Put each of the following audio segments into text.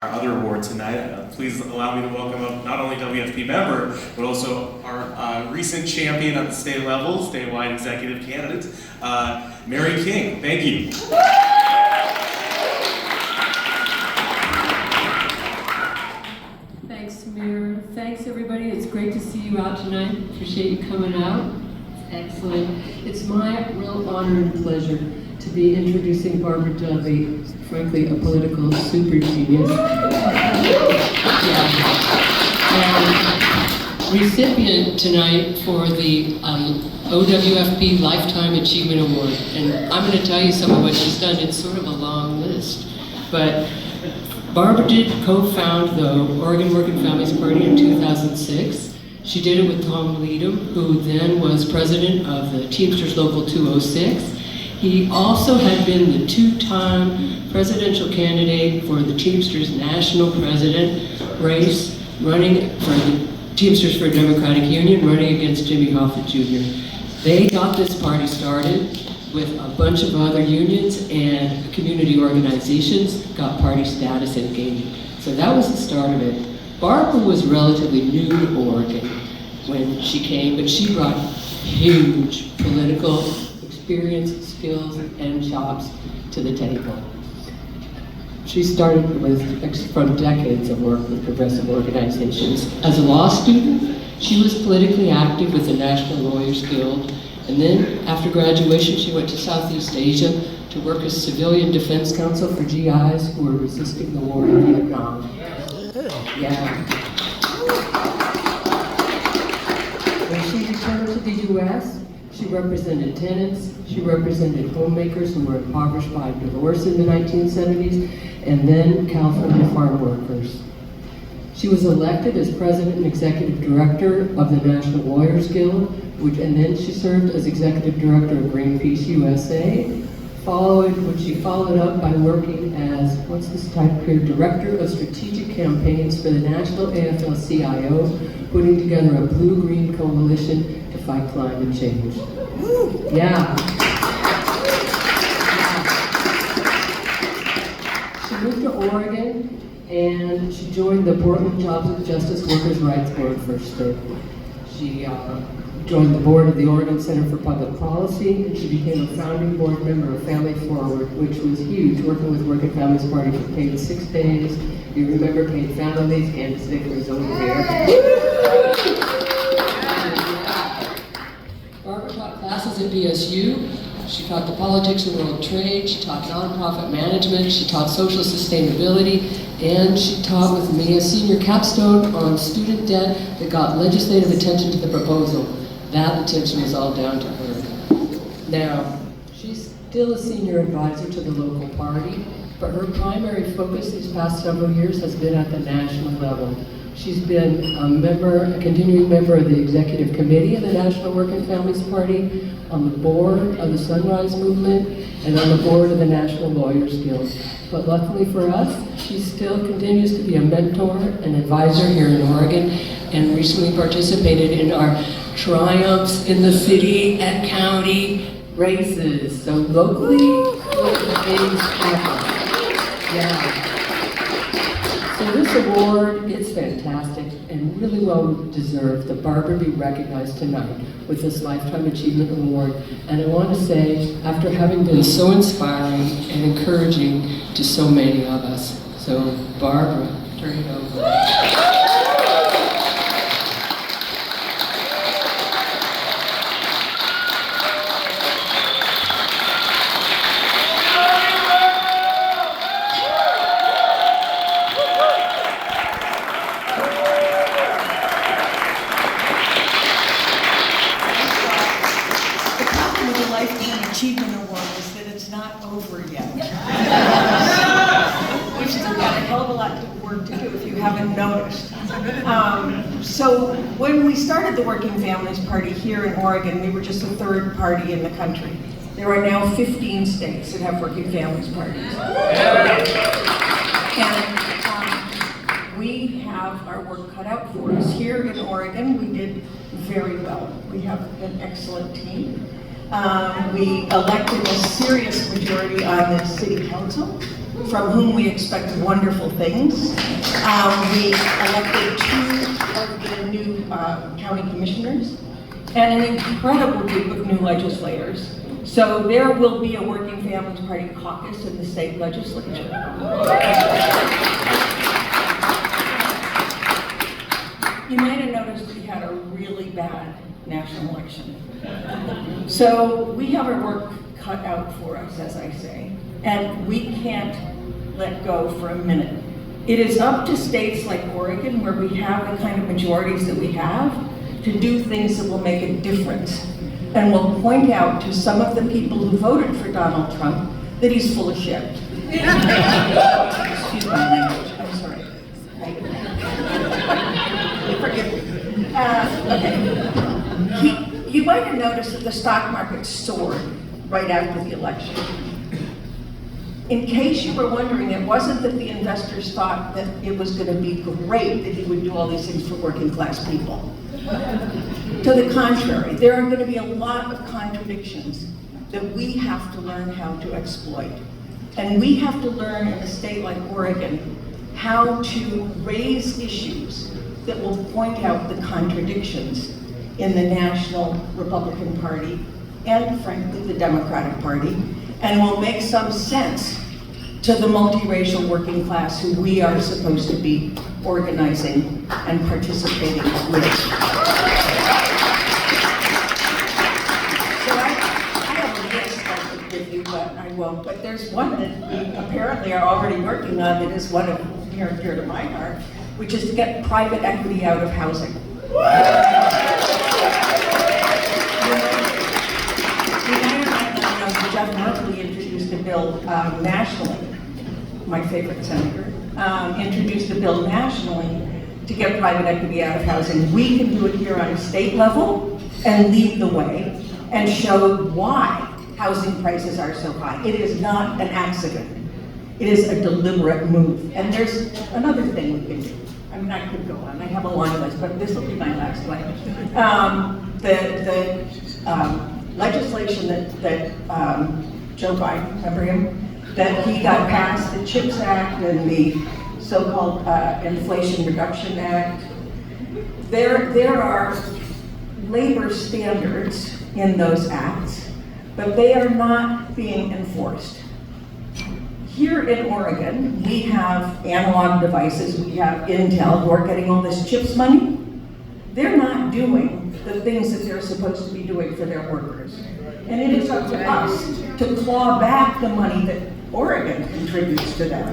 our other award tonight. Please allow me to welcome up not only WFP member, but also our recent champion at the state level, statewide executive candidate, Mary King. Thank you. Thanks, Mayor. Thanks, everybody. It's great to see you out tonight. Appreciate you coming out. It's excellent. It's my real honor and pleasure to be introducing Barbara Dudley, frankly, a political super genius. And recipient tonight for the OWFP Lifetime Achievement Award. And I'm going to tell you some of what she's done. It's sort of a long list. But Barbara did co-found the Oregon Working Families Party in 2006. She did it with Tom Leadham, who then was president of the Teamsters Local 206. He also had been the two-time presidential candidate for the Teamsters National President race, running for the Teamsters for a Democratic Union, running against Jimmy Hoffa Jr. They got this party started with a bunch of other unions and community organizations, got party status and gained it. So that was the start of it. Barbara was relatively new to Oregon when she came, but she brought huge political experience, skills, and chops to the table. She started from decades of work with progressive organizations. As a law student, she was politically active with the National Lawyers Guild, and then after graduation, she went to Southeast Asia to work as civilian defense counsel for GIs who were resisting the war in Vietnam. Yeah. When she returned to the U.S., she represented tenants, she represented homemakers who were impoverished by divorce in the 1970s, and then California farm workers. She was elected as president and executive director of the National Lawyers Guild, and then she served as executive director of Greenpeace USA, which she followed up by working as, what's this type here, director of strategic campaigns for the National AFL-CIO, putting together a blue-green coalition to fight climate change. Yeah. She moved to Oregon and she joined the Portland Jobs and Justice Workers' Rights Board first state. She joined the board of the Oregon Center for Public Policy, and she became a founding board member of Family Forward, which was huge, working with Working Families Party for paid 6 days. You remember paid family days, and Snickers over here. Barbara taught classes at BSU. She taught the politics of world trade, she taught nonprofit management, she taught social sustainability, and she taught with me a senior capstone on student debt that got legislative attention to the proposal. That attention was all down to her. Now, she's still a senior advisor to the local party, but her primary focus these past several years has been at the national level. She's been a continuing member of the executive committee of the National Working Families Party, on the board of the Sunrise Movement, and on the board of the National Lawyers Guild. But luckily for us, she still continues to be a mentor and advisor here in Oregon, and recently participated in our triumphs in the city and county races. So locally, things happen. Yeah. So this award is fantastic and really well deserved that Barbara be recognized tonight with this Lifetime Achievement Award. And I want to say, after having been so inspiring and encouraging to so many of us. So Barbara, turn it over. Achievement Award is that it's not over yet. We've still got a hell of a lot of work to do if you haven't noticed. So when we started the Working Families Party here in Oregon, we were just the third party in the country. There are now 15 states that have Working Families parties. And we have our work cut out for us. Here in Oregon, we did very well. We have an excellent team. We elected a serious majority on the city council. from whom we expect wonderful things. We elected 2 of the new county commissioners and an incredible group of new legislators. So there will be a Working Families Party caucus in the state legislature. You might have noticed we had a really bad national election. So we have our work cut out for us, as I say, and we can't let go for a minute. It is up to states like Oregon, where we have the kind of majorities that we have, to do things that will make a difference. And will point out to some of the people who voted for Donald Trump that he's full of shit. Excuse my language, I'm sorry. Forgive me. Okay. You might have noticed that the stock market soared right after the election. In case you were wondering, it wasn't that the investors thought that it was going to be great that he would do all these things for working class people. To the contrary, there are going to be a lot of contradictions that we have to learn how to exploit. And we have to learn in a state like Oregon how to raise issues that will point out the contradictions in the National Republican Party and, frankly, the Democratic Party, and will make some sense to the multiracial working class who we are supposed to be organizing and participating with. So I have a list I could give you, but I won't. But there's one that we apparently are already working on that is one of near and dear to my heart, which is to get private equity out of housing. Jeff Merkley introduced a bill nationally, my favorite senator, introduced a bill nationally to get private equity out of housing. We can do it here on a state level and lead the way and show why housing prices are so high. It is not an accident. It is a deliberate move. And there's another thing we can do. I mean, I could go on. I have a long list, but this will be my last one. Legislation that Joe Biden, remember him? That he got passed, the CHIPS Act and the so-called Inflation Reduction Act. There are labor standards in those acts, but they are not being enforced. Here in Oregon, we have analog devices, we have Intel who are getting all this CHIPS money. They're not doing the things that they're supposed to be doing for their workers. And it is up to us to claw back the money that Oregon contributes to them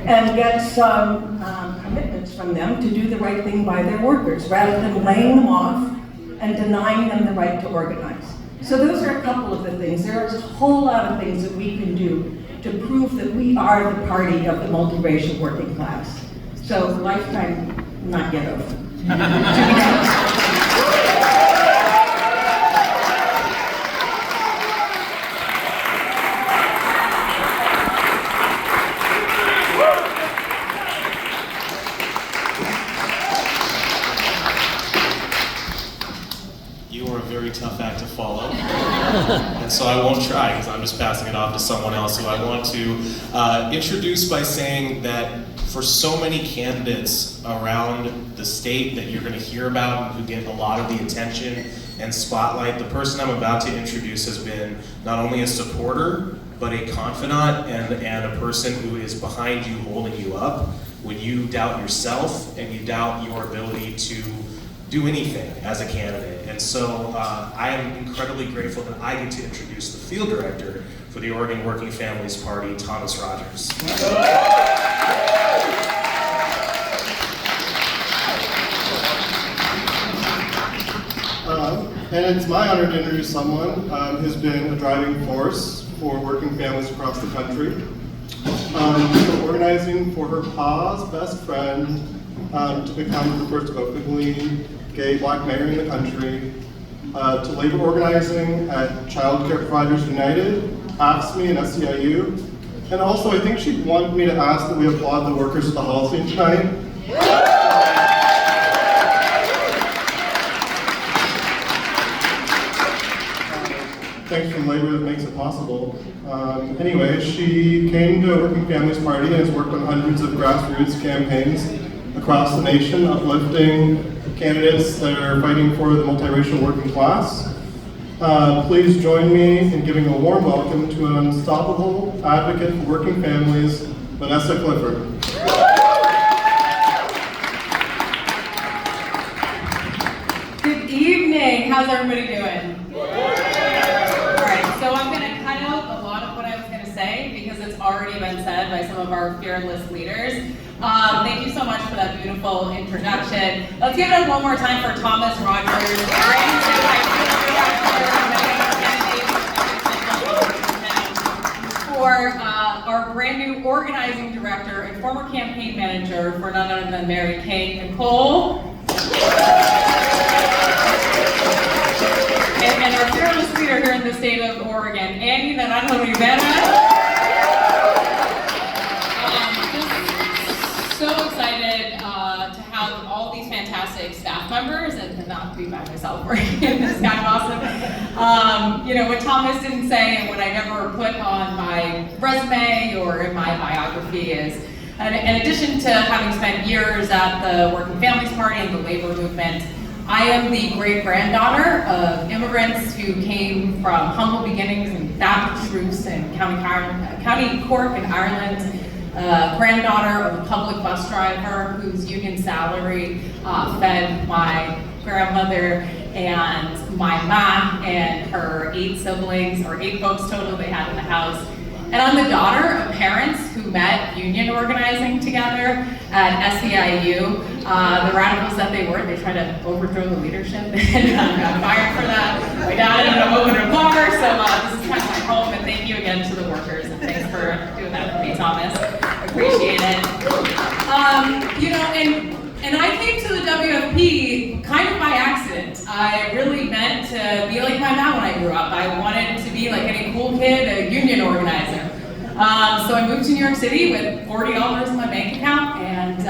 and get some commitments from them to do the right thing by their workers, rather than laying them off and denying them the right to organize. So those are a couple of the things. There's a whole lot of things that we can do to prove that we are the party of the multiracial working class. So lifetime, not yet over. You are a very tough act to follow, and so I won't try because I'm just passing it off to someone else who I want to introduce by saying that for so many candidates around the state that you're going to hear about and who get a lot of the attention and spotlight, the person I'm about to introduce has been not only a supporter, but a confidant and a person who is behind you, holding you up when you doubt yourself and you doubt your ability to do anything as a candidate. And so I am incredibly grateful that I get to introduce the field director for the Oregon Working Families Party, Thomas Rogers. And it's my honor to introduce someone who's been a driving force for working families across the country. For organizing for her pa's best friend to become the first openly gay black mayor in the country, to labor organizing at Child Care Providers United, AFSCME, and SEIU. And also, I think she wanted me to ask that we applaud the workers at the Holicene tonight. thanks from labor that makes it possible. Anyway, she came to a Working Families Party and has worked on hundreds of grassroots campaigns across the nation, uplifting candidates that are fighting for the multiracial working class. Please join me in giving a warm welcome to an unstoppable advocate for working families, Vanessa Clifford. Good evening. How's everybody doing? All right, so I'm going to cut out a lot of what I was going to say because it's already been said by some of our fearless leaders. Thank you so much for that beautiful introduction. Let's give it up one more time for Thomas Rogers, for our brand new organizing director and former campaign manager for none other than Mary King, Nicole. And our fearless leader here in the state of Oregon, Annie Naranjo Rivera. Just so excited to have all these fantastic staff members and to not be by myself working. This is kind of awesome. You know, what Thomas didn't say and what I never put on my resume or in my biography is, in addition to having spent years at the Working Families Party and the labor movement, I am the great-granddaughter of immigrants who came from humble beginnings in Baptist roots in County Cork in Ireland, granddaughter of a public bus driver whose union salary fed my grandmother and my ma and her 8 siblings, or 8 folks total they had in the house. And I'm the daughter of parents who met union organizing together at SEIU. The radicals that they were, they tried to overthrow the leadership and got fired for that. My dad ended up opening a bar, so this is kind of my home, and thank you again to the workers, and thanks for doing that for me, Thomas. Appreciate it. You know, and I came to the WFP kind of by accident. I really meant to be like my mom when I grew up. I wanted to be like any cool kid, a union organizer. So I moved to New York City with $40 in my bank account, and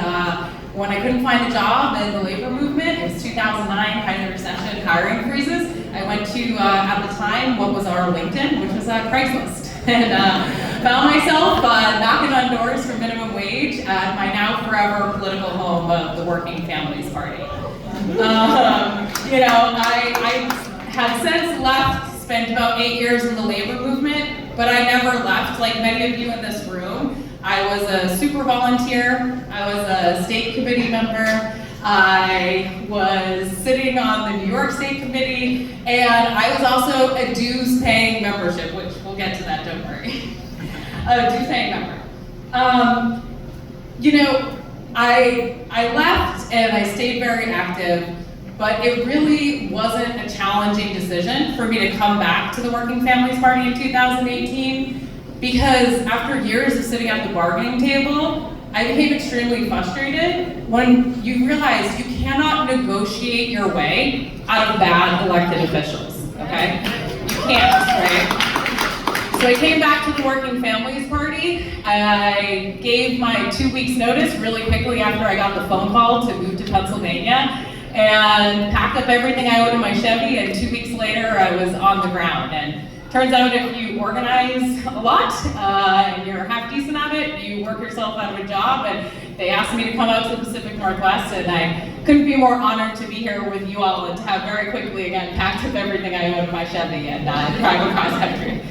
when I couldn't find a job in the labor movement, it was 2009, kind of recession, hiring freezes, I went to, at the time, what was our LinkedIn, which was Craigslist. And found myself knocking on doors for minimum wage at my now forever political home of the Working Families Party. You know, I have since left, spent about 8 years in the labor movement, but I never left, like many of you in this room. I was a super volunteer, I was a state committee member, I was sitting on the New York State Committee, and I was also a dues-paying membership, which we'll get to that, don't worry. A dues-paying member. You know, I left and I stayed very active, but it really wasn't a challenging decision for me to come back to the Working Families Party in 2018, because after years of sitting at the bargaining table, I became extremely frustrated when you realize you cannot negotiate your way out of bad elected officials, okay? You can't, right? So I came back to the Working Families Party. I gave my 2 weeks notice really quickly after I got the phone call to move to Pennsylvania, and packed up everything I owed in my Chevy, and 2 weeks later I was on the ground. And turns out if you organize a lot and you're half decent at it, you work yourself out of a job. And they asked me to come out to the Pacific Northwest, and I couldn't be more honored to be here with you all and to have very quickly again packed up everything I owed in my Chevy and drive across country.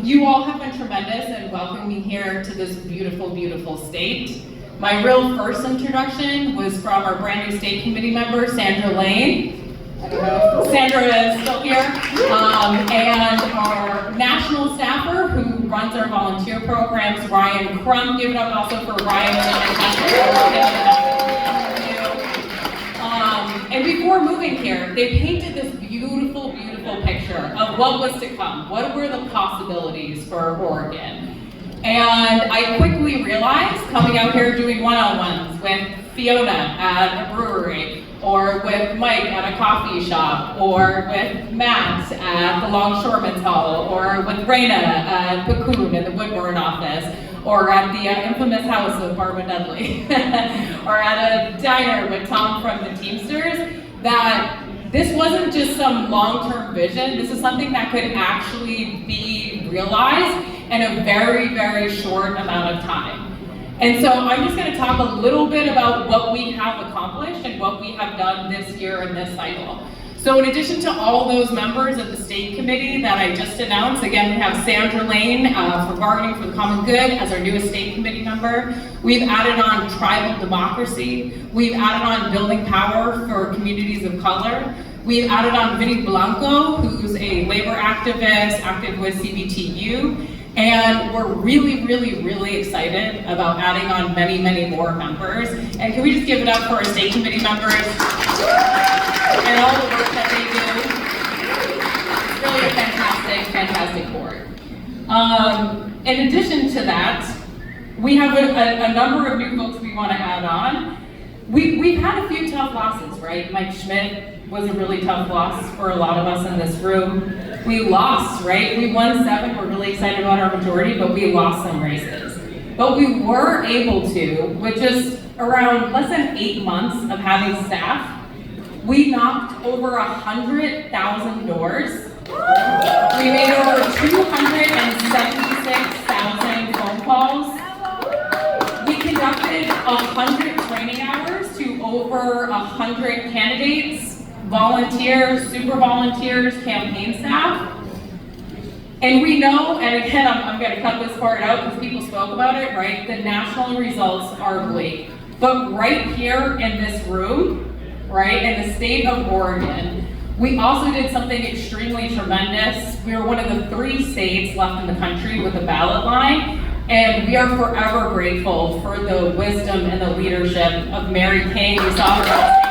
You all have been tremendous and welcomed me here to this beautiful, beautiful state. My real first introduction was from our brand new state committee member, Sandra Lane. I don't know if Sandra is still here. And our national staffer who runs our volunteer programs, Ryan Crump. Give it up also for Ryan. And before moving here, they painted this beautiful, beautiful picture of what was to come. What were the possibilities for Oregon? And I quickly realized, coming out here doing one-on-ones with Fiona at a brewery, or with Mike at a coffee shop, or with Matt at the Longshoremen's Hall, or with Raina at Cocoon in the Woodburn office, or at the infamous house of Barbara Dudley, or at a diner with Tom from the Teamsters, that this wasn't just some long-term vision. This is something that could actually be realized in a very, very short amount of time. And so I'm just going to talk a little bit about what we have accomplished and what we have done this year in this cycle. So in addition to all those members of the state committee that I just announced, again, we have Sandra Lane for Bargaining for the Common Good as our newest state committee member. We've added on tribal democracy. We've added on building power for communities of color. We've added on Vinny Blanco, who's a labor activist, active with CBTU. And we're really, really, really excited about adding on many, many more members. And can we just give it up for our state committee members and all the work that they do? It's really a fantastic, fantastic board. In addition to that, we have a number of new folks we want to add on. We've had a few tough losses, right? Mike Schmidt was a really tough loss for a lot of us in this room. We lost, right? We won 7, we're really excited about our majority, but we lost some races. But we were able to, with just around less than 8 months of having staff, we knocked over 100,000 doors. We made over 276,000 phone calls. We conducted 100 training hours to over 100 candidates, volunteers, super volunteers, campaign staff. And we know, and again, I'm going to cut this part out because people spoke about it, right? The national results are bleak. But right here in this room, right, in the state of Oregon, we also did something extremely tremendous. We were one of the 3 states left in the country with a ballot line. And we are forever grateful for the wisdom and the leadership of Mary King. We saw her on stage.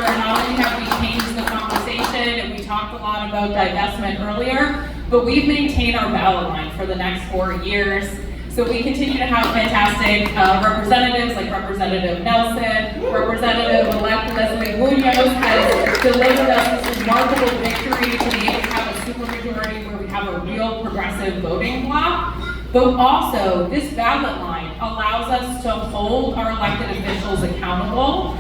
Not only have we changed the conversation and we talked a lot about divestment earlier, but we've maintained our ballot line for the next 4 years. So we continue to have fantastic representatives like Representative Nelson, Representative-elect Leslie Munoz has delivered us this remarkable victory to be able to have a supermajority where we have a real progressive voting bloc. But also, this ballot line allows us to hold our elected officials accountable.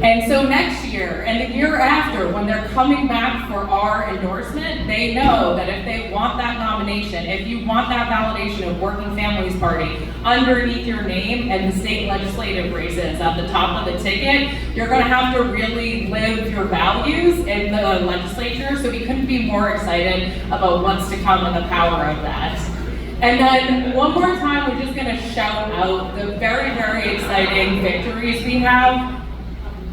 And so next year and the year after, when they're coming back for our endorsement, they know that if they want that nomination, if you want that validation of Working Families Party underneath your name and the state legislative races at the top of the ticket, you're going to have to really live your values in the legislature. So we couldn't be more excited about what's to come and the power of that. And then one more time, we're just going to shout out the very, very exciting victories we have.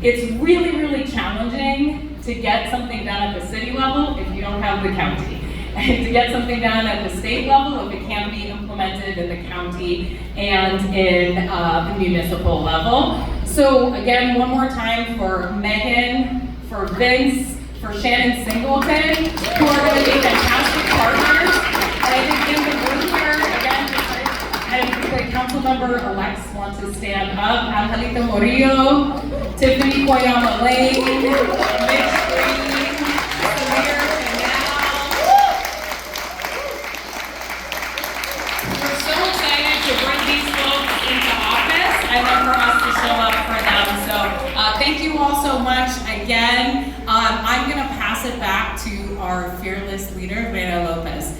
It's really, really challenging to get something done at the city level if you don't have the county. And to get something done at the state level if it can't be implemented in the county and in the municipal level. So again, one more time for Megan, for Vince, for Shannon Singleton, who are going to be fantastic partners. And I think in the room here, again, and the council member elects want to stand up. Angelita Murillo, Tiffany Koyama Lane, Mitch Green, Samir Canal. We're so excited to bring these folks into office and then for us to show up for them. So thank you all so much again. I'm going to pass it back to our fearless leader, Vera Lopez.